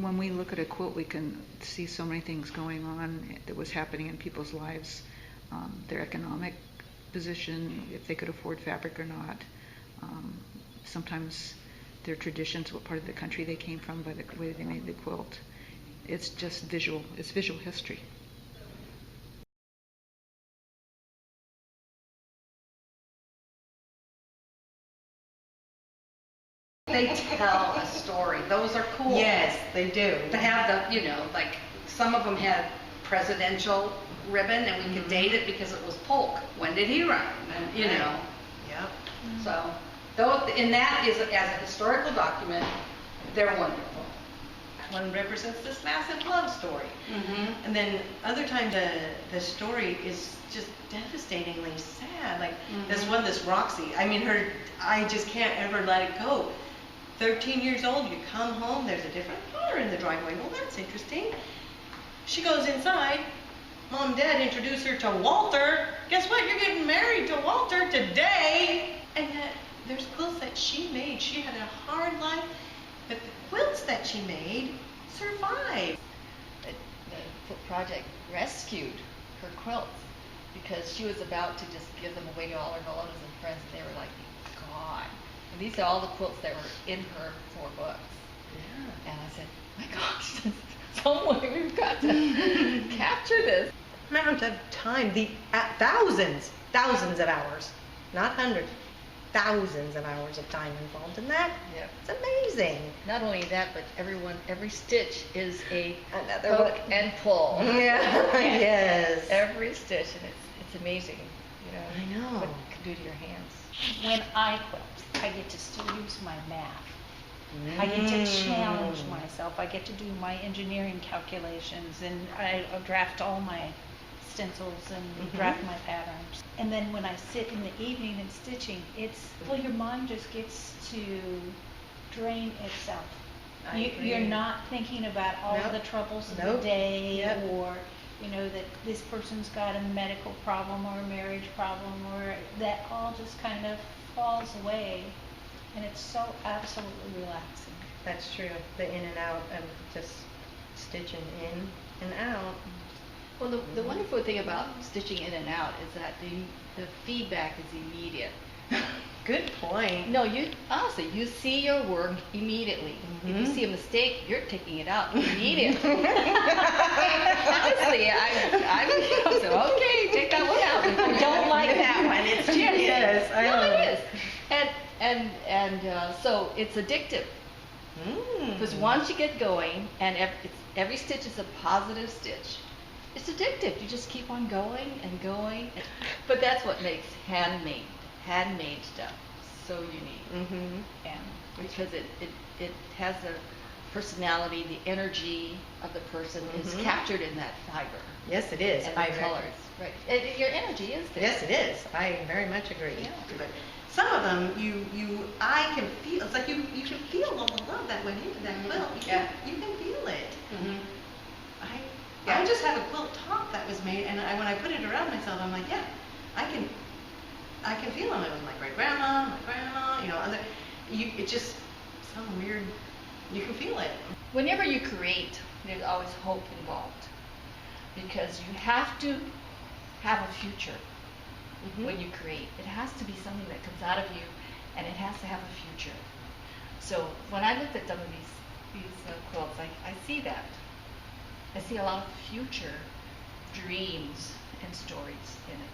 when we look at a quilt, we can see so many things going on that was happening in people's lives, their economic position, if they could afford fabric or not. Sometimes their traditions, what part of the country they came from, by the way they made the quilt. It's just visual. It's visual history. They tell a story. Those are cool. Yes, they do. To have the, like some of them had presidential ribbon, and we could date it because it was Polk. When did he run? And Yep. So, though, and that is as a historical document, they're wonderful. One represents this massive love story. And then other times the story is just devastatingly sad. Like this Roxy. I mean, I just can't ever let it go. 13 years old, you come home, there's a different car in the driveway. Well, that's interesting. She goes inside. Mom and Dad introduce her to Walter. Guess what? You're getting married to Walter today. And yet, there's quilts that she made. She had a hard life, but the quilts that she made survived. The Quilt Project rescued her quilts because she was about to just give them away to all her relatives and friends, and they were like, God. And these are all the quilts that were in her 4 books. Yeah. And I said, my gosh, some way we've got to capture this. Amount of time, thousands of hours, not hundreds, thousands of hours of time involved in that. Yep. It's amazing. Not only that, but every stitch is a Another poke and pull. Yeah. Yes. Every stitch, and it's amazing, I know. what it can do to your hands. When I quilt, I get to still use my math. I get to challenge myself. I get to do my engineering calculations, and I draft all my stencils and draft my patterns. And then when I sit in the evening and stitching, your mind just gets to drain itself. You're not thinking about all of the troubles of the day, or that this person's got a medical problem or a marriage problem, or that all just kind of falls away, and it's so absolutely relaxing. That's true. The in and out of just stitching in and out. Well, the wonderful thing about stitching in and out is that the feedback is immediate. Good point. No, honestly, you see your work immediately. If you see a mistake, you're taking it out immediately. Honestly, I'm so, okay, take that one out. I don't like that one. It's too Yes, I know. It is. And so it's addictive. Because once you get going, and every stitch is a positive stitch, it's addictive. You just keep on going and going. But that's what makes handmade stuff so unique. And because it has a personality, the energy of the person is captured in that fiber. Yes, it is. And the colors. Right. Your energy is there. Yes, it is. I very much agree. Yeah. But some of them, I can feel. It's like you can feel all the love that went into that quilt. You can feel it. I just have a quilt top that was made, and when I put it around myself, I'm like, yeah, I can feel them. It was my great grandma, it's just some weird. You can feel it. Whenever you create, there's always hope involved, because you have to have a future when you create. It has to be something that comes out of you, and it has to have a future. So when I looked at some of these quilts, I see that. I see a lot of future dreams and stories in it.